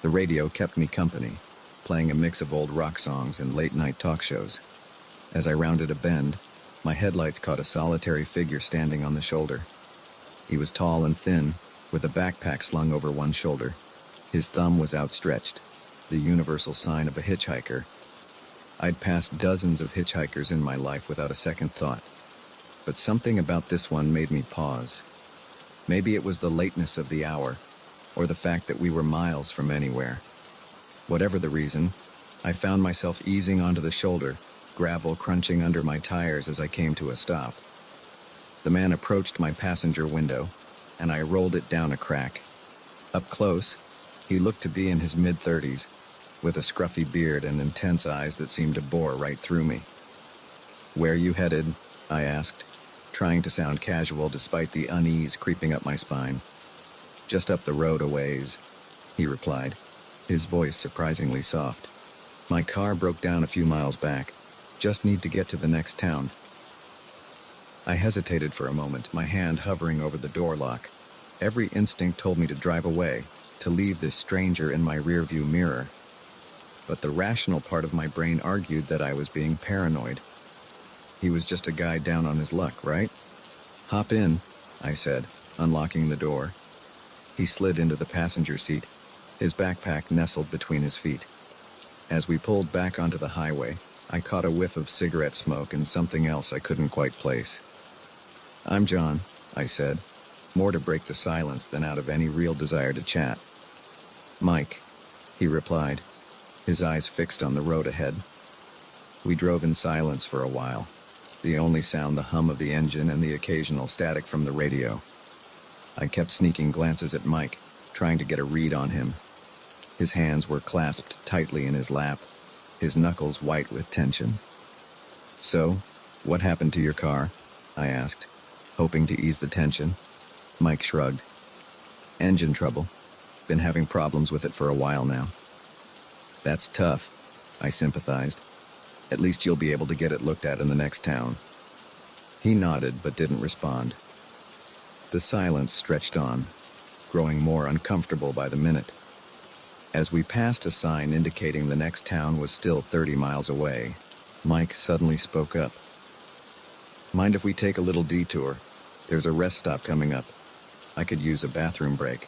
C: The radio kept me company, playing a mix of old rock songs and late-night talk shows. As I rounded a bend, my headlights caught a solitary figure standing on the shoulder. He was tall and thin, with a backpack slung over one shoulder. His thumb was outstretched, the universal sign of a hitchhiker. I'd passed dozens of hitchhikers in my life without a second thought, but something about this one made me pause. Maybe it was the lateness of the hour, or the fact that we were miles from anywhere. Whatever the reason, I found myself easing onto the shoulder, gravel crunching under my tires as I came to a stop. The man approached my passenger window, and I rolled it down a crack. Up close, he looked to be in his mid-30s, with a scruffy beard and intense eyes that seemed to bore right through me. "Where you headed?" I asked, trying to sound casual despite the unease creeping up my spine. "Just up the road a ways," he replied, his voice surprisingly soft. "My car broke down a few miles back. Just need to get to the next town." I hesitated for a moment, my hand hovering over the door lock. Every instinct told me to drive away, to leave this stranger in my rearview mirror. But the rational part of my brain argued that I was being paranoid. He was just a guy down on his luck, right? "Hop in," I said, unlocking the door. He slid into the passenger seat, his backpack nestled between his feet. As we pulled back onto the highway, I caught a whiff of cigarette smoke and something else I couldn't quite place. "I'm John," I said, more to break the silence than out of any real desire to chat. "Mike," he replied, his eyes fixed on the road ahead. We drove in silence for a while, the only sound the hum of the engine and the occasional static from the radio. I kept sneaking glances at Mike, trying to get a read on him. His hands were clasped tightly in his lap, his knuckles white with tension. "So, what happened to your car?" I asked, hoping to ease the tension. Mike shrugged. "Engine trouble. Been having problems with it for a while now." "That's tough," I sympathized. "At least you'll be able to get it looked at in the next town." He nodded but didn't respond. The silence stretched on, growing more uncomfortable by the minute. As we passed a sign indicating the next town was still 30 miles away, Mike suddenly spoke up. "Mind if we take a little detour? There's a rest stop coming up. I could use a bathroom break."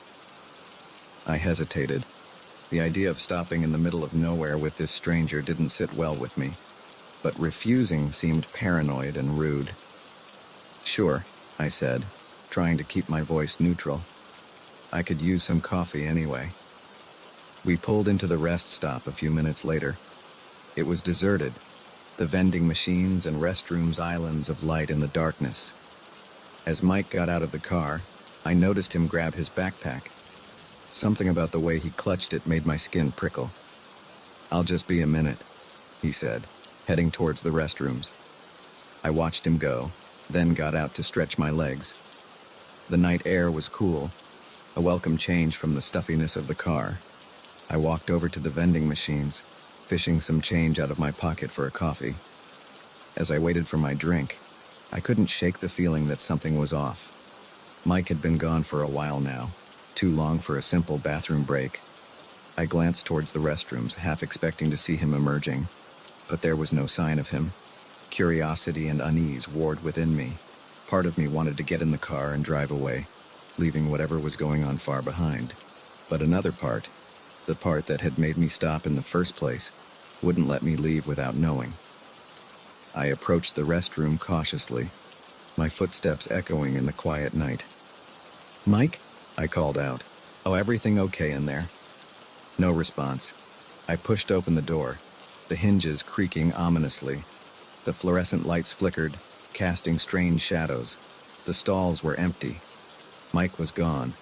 C: I hesitated. The idea of stopping in the middle of nowhere with this stranger didn't sit well with me, but refusing seemed paranoid and rude. "Sure," I said, trying to keep my voice neutral. I could use some coffee anyway. We pulled into the rest stop a few minutes later. It was deserted, the vending machines and restrooms islands of light in the darkness. As Mike got out of the car, I noticed him grab his backpack. Something about the way he clutched it made my skin prickle. "I'll just be a minute," he said, heading towards the restrooms. I watched him go, then got out to stretch my legs. The night air was cool, a welcome change from the stuffiness of the car. I walked over to the vending machines, fishing some change out of my pocket for a coffee. As I waited for my drink, I couldn't shake the feeling that something was off. Mike had been gone for a while now, too long for a simple bathroom break. I glanced towards the restrooms, half expecting to see him emerging, but there was no sign of him. Curiosity and unease warred within me. Part of me wanted to get in the car and drive away, leaving whatever was going on far behind. But another part, the part that had made me stop in the first place, wouldn't let me leave without knowing. I approached the restroom cautiously, my footsteps echoing in the quiet night. "Mike?" I called out. "Oh, everything okay in there?" No response. I pushed open the door, the hinges creaking ominously. The fluorescent lights flickered, casting strange shadows. The stalls were empty. Mike was gone.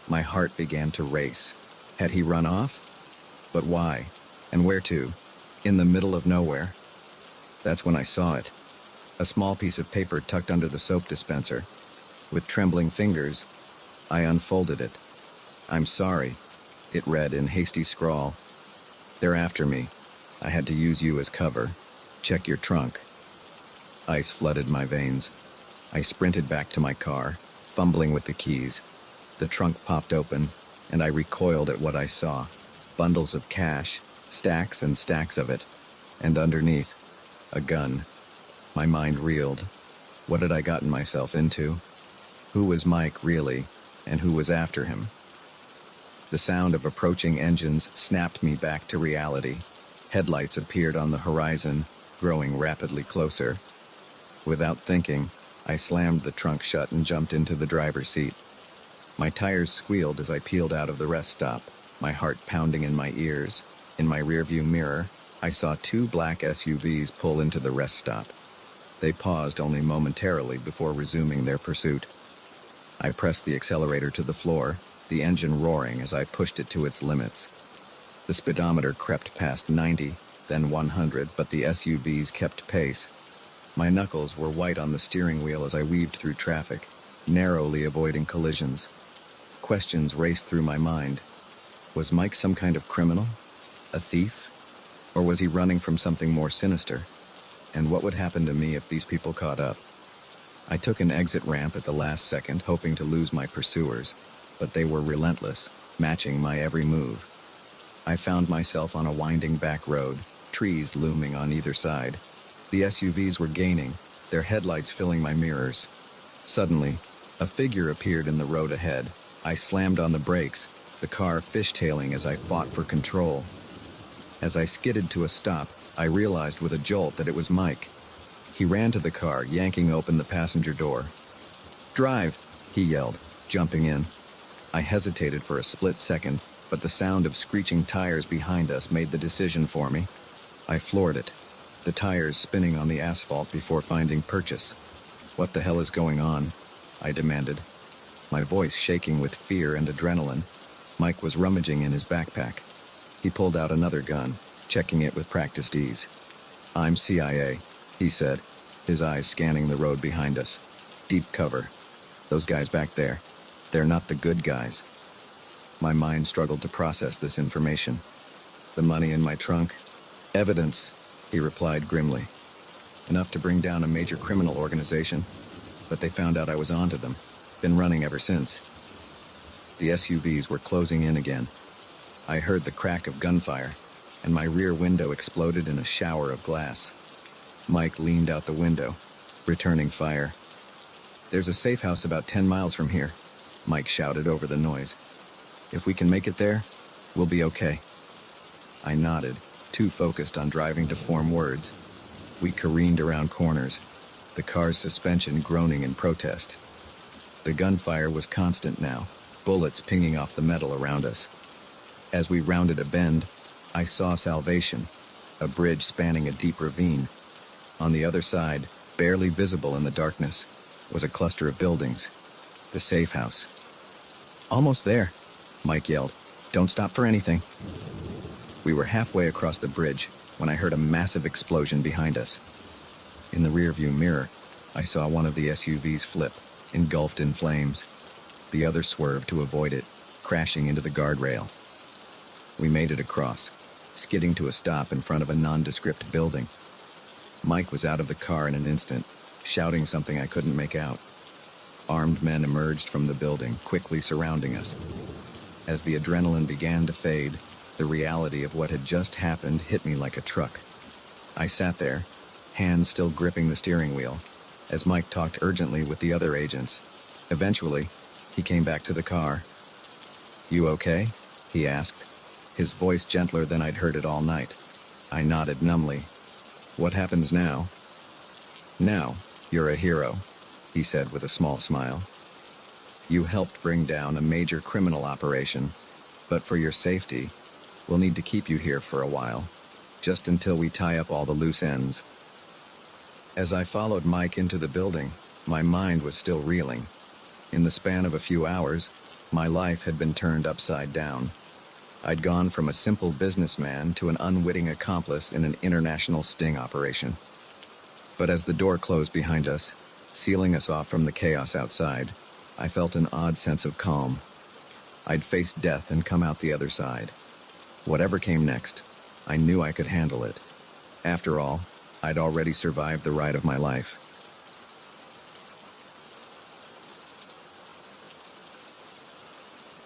C: My heart began to race. Had he run off? But why? And where to? In the middle of nowhere. That's when I saw it. A small piece of paper tucked under the soap dispenser. With trembling fingers, I unfolded it. "I'm sorry," it read in hasty scrawl. "They're after me. I had to use you as cover. Check your trunk." Ice flooded my veins. I sprinted back to my car, fumbling with the keys. The trunk popped open, and I recoiled at what I saw. Bundles of cash, stacks and stacks of it. And underneath, a gun. My mind reeled. What had I gotten myself into? Who was Mike, really, and who was after him? The sound of approaching engines snapped me back to reality. Headlights appeared on the horizon, growing rapidly closer. Without thinking, I slammed the trunk shut and jumped into the driver's seat. My tires squealed as I peeled out of the rest stop, my heart pounding in my ears. In my rearview mirror, I saw two black SUVs pull into the rest stop. They paused only momentarily before resuming their pursuit. I pressed the accelerator to the floor, the engine roaring as I pushed it to its limits. The speedometer crept past 90, then 100, but the SUVs kept pace. My knuckles were white on the steering wheel as I weaved through traffic, narrowly avoiding collisions. Questions raced through my mind. Was Mike some kind of criminal? A thief? Or was he running from something more sinister? And what would happen to me if these people caught up? I took an exit ramp at the last second, hoping to lose my pursuers, but they were relentless, matching my every move. I found myself on a winding back road, trees looming on either side. The SUVs were gaining, their headlights filling my mirrors. Suddenly, a figure appeared in the road ahead. I slammed on the brakes, the car fishtailing as I fought for control. As I skidded to a stop, I realized with a jolt that it was Mike. He ran to the car, yanking open the passenger door. "Drive," he yelled, jumping in. I hesitated for a split second, but the sound of screeching tires behind us made the decision for me. I floored it, the tires spinning on the asphalt before finding purchase. "What the hell is going on?" I demanded, my voice shaking with fear and adrenaline. Mike was rummaging in his backpack. He pulled out another gun, checking it with practiced ease. "I'm CIA," he said, his eyes scanning the road behind us. "Deep cover. Those guys back there, they're not the good guys." My mind struggled to process this information. "The money in my trunk?" "Evidence," he replied grimly. "Enough to bring down a major criminal organization, but they found out I was onto them. Been running ever since." The SUVs were closing in again. I heard the crack of gunfire, and my rear window exploded in a shower of glass. Mike leaned out the window, returning fire. "There's a safe house about 10 miles from here," Mike shouted over the noise. "If we can make it there, we'll be okay." I nodded, too focused on driving to form words. We careened around corners, the car's suspension groaning in protest. The gunfire was constant now, bullets pinging off the metal around us. As we rounded a bend, I saw Salvation, a bridge spanning a deep ravine. On the other side, barely visible in the darkness, was a cluster of buildings. The safe house. "Almost there," Mike yelled. "Don't stop for anything." We were halfway across the bridge when I heard a massive explosion behind us. In the rearview mirror, I saw one of the SUVs flip, engulfed in flames. The other swerved to avoid it, crashing into the guardrail. We made it across, skidding to a stop in front of a nondescript building. Mike was out of the car in an instant, shouting something I couldn't make out. Armed men emerged from the building, quickly surrounding us. As the adrenaline began to fade, the reality of what had just happened hit me like a truck. I sat there, hands still gripping the steering wheel, as Mike talked urgently with the other agents. Eventually, he came back to the car. "You okay?" he asked, his voice gentler than I'd heard it all night. I nodded numbly. "What happens now?" "Now, you're a hero," he said with a small smile. "You helped bring down a major criminal operation, but for your safety, we'll need to keep you here for a while, just until we tie up all the loose ends." As I followed Mike into the building, my mind was still reeling. In the span of a few hours, my life had been turned upside down. I'd gone from a simple businessman to an unwitting accomplice in an international sting operation. But as the door closed behind us, sealing us off from the chaos outside, I felt an odd sense of calm. I'd faced death and come out the other side. Whatever came next, I knew I could handle it. After all, I'd already survived the ride of my life.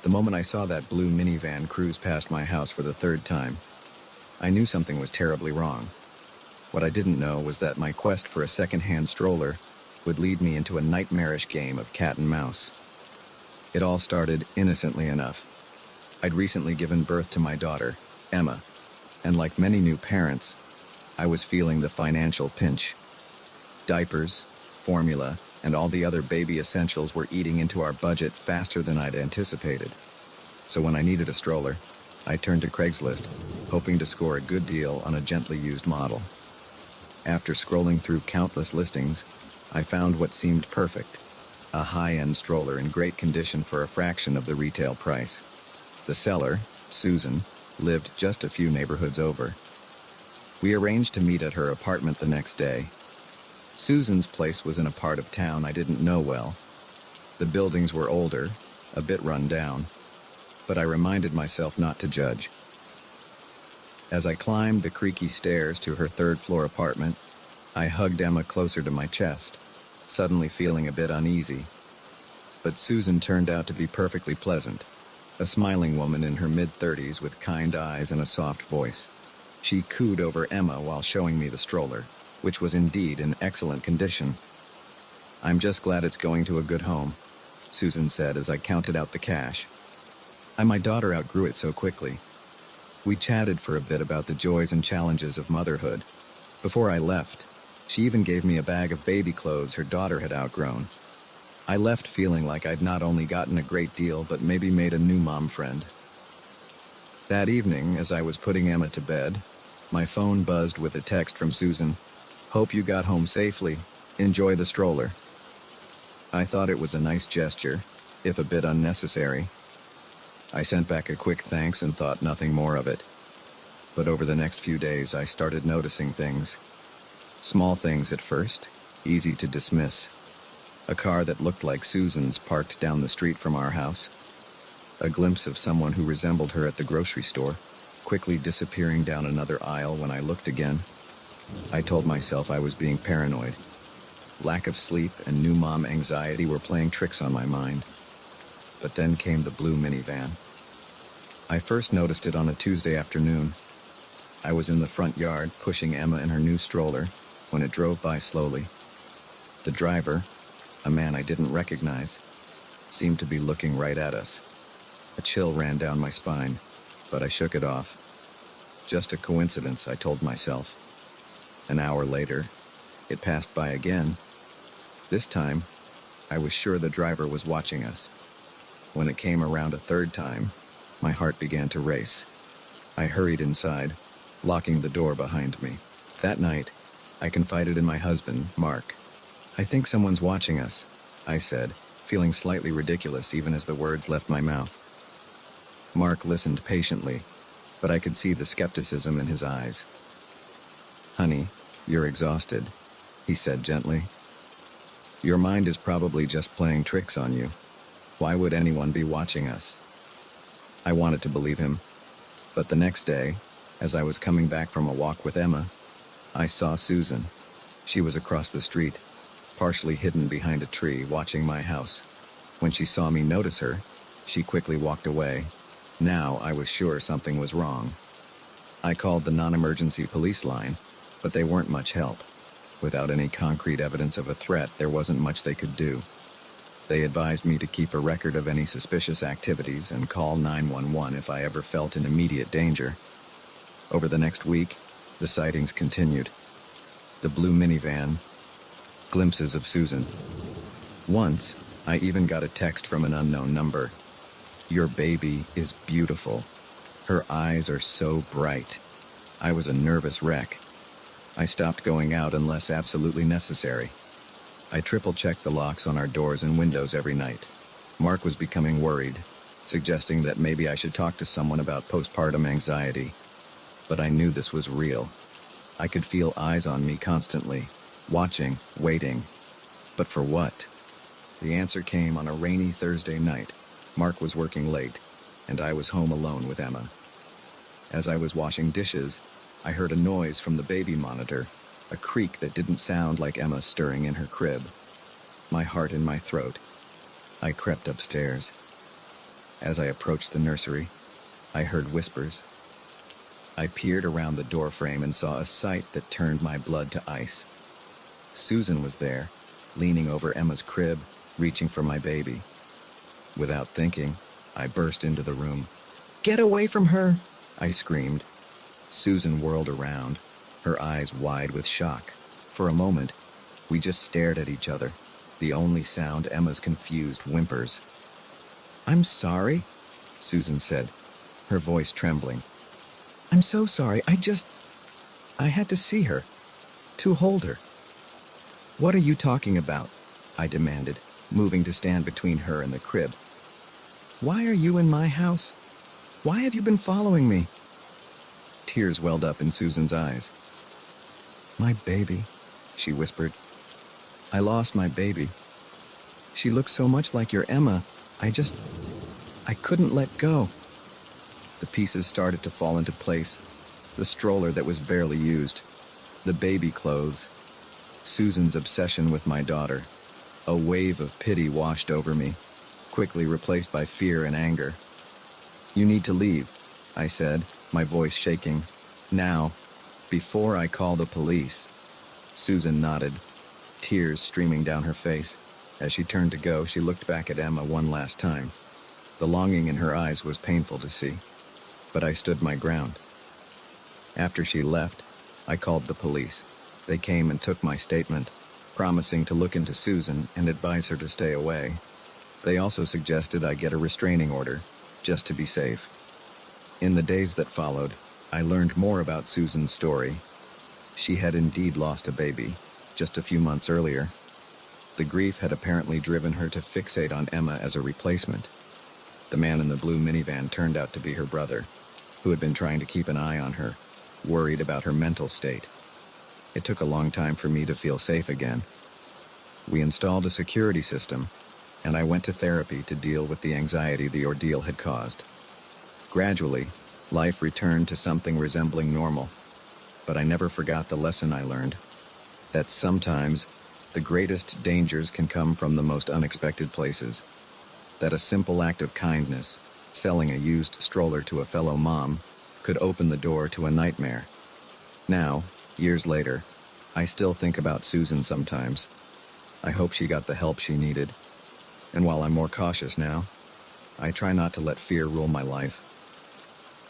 C: The moment I saw that blue minivan cruise past my house for the third time, I knew something was terribly wrong. What I didn't know was that my quest for a second-hand stroller would lead me into a nightmarish game of cat and mouse. It all started innocently enough. I'd recently given birth to my daughter, Emma, and like many new parents, I was feeling the financial pinch. Diapers, formula, and all the other baby essentials were eating into our budget faster than I'd anticipated. So when I needed a stroller, I turned to Craigslist, hoping to score a good deal on a gently used model. After scrolling through countless listings, I found what seemed perfect, a high-end stroller in great condition for a fraction of the retail price. The seller, Susan, lived just a few neighborhoods over. We arranged to meet at her apartment the next day. Susan's place was in a part of town I didn't know well. The buildings were older, a bit run down, but I reminded myself not to judge. As I climbed the creaky stairs to her third-floor apartment, I hugged Emma closer to my chest, suddenly feeling a bit uneasy. But Susan turned out to be perfectly pleasant, a smiling woman in her mid-30s with kind eyes and a soft voice. She cooed over Emma while showing me the stroller, which was indeed in excellent condition. "I'm just glad it's going to a good home," Susan said as I counted out the cash. My daughter outgrew it so quickly. We chatted for a bit about the joys and challenges of motherhood. Before I left, she even gave me a bag of baby clothes her daughter had outgrown. I left feeling like I'd not only gotten a great deal, but maybe made a new mom friend. That evening, as I was putting Emma to bed, my phone buzzed with a text from Susan. "Hope you got home safely. Enjoy the stroller." I thought it was a nice gesture, if a bit unnecessary. I sent back a quick thanks and thought nothing more of it. But over the next few days, I started noticing things. Small things at first, easy to dismiss. A car that looked like Susan's parked down the street from our house. A glimpse of someone who resembled her at the grocery store, quickly disappearing down another aisle when I looked again. I told myself I was being paranoid. Lack of sleep and new mom anxiety were playing tricks on my mind. But then came the blue minivan. I first noticed it on a Tuesday afternoon. I was in the front yard pushing Emma in her new stroller when it drove by slowly. The driver, a man I didn't recognize, seemed to be looking right at us. A chill ran down my spine, but I shook it off. Just a coincidence, I told myself. An hour later, it passed by again. This time, I was sure the driver was watching us. When it came around a third time, my heart began to race. I hurried inside, locking the door behind me. That night, I confided in my husband, Mark. "I think someone's watching us. I said, feeling slightly ridiculous even as the words left my mouth. Mark listened patiently, but I could see the skepticism in his eyes. "Honey, you're exhausted," he said gently. "Your mind is probably just playing tricks on you. Why would anyone be watching us?" I wanted to believe him, but the next day, as I was coming back from a walk with Emma, I saw Susan. She was across the street, partially hidden behind a tree, watching my house. When she saw me notice her, she quickly walked away. Now I was sure something was wrong. I called the non-emergency police line, but they weren't much help. Without any concrete evidence of a threat, there wasn't much they could do. They advised me to keep a record of any suspicious activities and call 911 if I ever felt in immediate danger. Over the next week, the sightings continued. The blue minivan, glimpses of Susan. Once, I even got a text from an unknown number. "Your baby is beautiful. Her eyes are so bright." I was a nervous wreck. I stopped going out unless absolutely necessary. I triple-checked the locks on our doors and windows every night. Mark was becoming worried, suggesting that maybe I should talk to someone about postpartum anxiety. But I knew this was real. I could feel eyes on me constantly, watching, waiting. But for what? The answer came on a rainy Thursday night. Mark was working late, and I was home alone with Emma. As I was washing dishes, I heard a noise from the baby monitor, a creak that didn't sound like Emma stirring in her crib. My heart in my throat. I crept upstairs. As I approached the nursery, I heard whispers. I peered around the doorframe and saw a sight that turned my blood to ice. Susan was there, leaning over Emma's crib, reaching for my baby. Without thinking, I burst into the room. "Get away from her!" I screamed. Susan whirled around, her eyes wide with shock. For a moment, we just stared at each other, the only sound Emma's confused whimpers. "I'm sorry," Susan said, her voice trembling. "I'm so sorry. I had to see her, to hold her." "What are you talking about?" I demanded, moving to stand between her and the crib. "Why are you in my house? Why have you been following me?" Tears welled up in Susan's eyes. "My baby," she whispered. "I lost my baby. She looks so much like your Emma. I couldn't let go." The pieces started to fall into place. The stroller that was barely used, the baby clothes, Susan's obsession with my daughter. A wave of pity washed over me, quickly replaced by fear and anger. "You need to leave," I said, my voice shaking. "Now, before I call the police." Susan nodded, tears streaming down her face. As she turned to go, she looked back at Emma one last time. The longing in her eyes was painful to see, but I stood my ground. After she left, I called the police. They came and took my statement, promising to look into Susan and advise her to stay away. They also suggested I get a restraining order, just to be safe. In the days that followed, I learned more about Susan's story. She had indeed lost a baby, just a few months earlier. The grief had apparently driven her to fixate on Emma as a replacement. The man in the blue minivan turned out to be her brother, who had been trying to keep an eye on her, worried about her mental state. It took a long time for me to feel safe again. We installed a security system, and I went to therapy to deal with the anxiety the ordeal had caused. Gradually, life returned to something resembling normal, but I never forgot the lesson I learned, that sometimes the greatest dangers can come from the most unexpected places, that a simple act of kindness, selling a used stroller to a fellow mom, could open the door to a nightmare. Now, years later, I still think about Susan sometimes. I hope she got the help she needed. And while I'm more cautious now, I try not to let fear rule my life.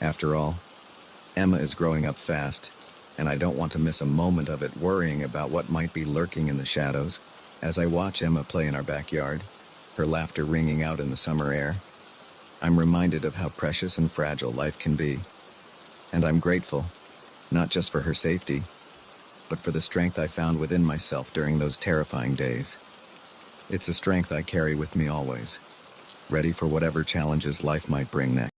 C: After all, Emma is growing up fast, and I don't want to miss a moment of it worrying about what might be lurking in the shadows. As I watch Emma play in our backyard, her laughter ringing out in the summer air, I'm reminded of how precious and fragile life can be. And I'm grateful, not just for her safety, but for the strength I found within myself during those terrifying days. It's a strength I carry with me always, ready for whatever challenges life might bring next.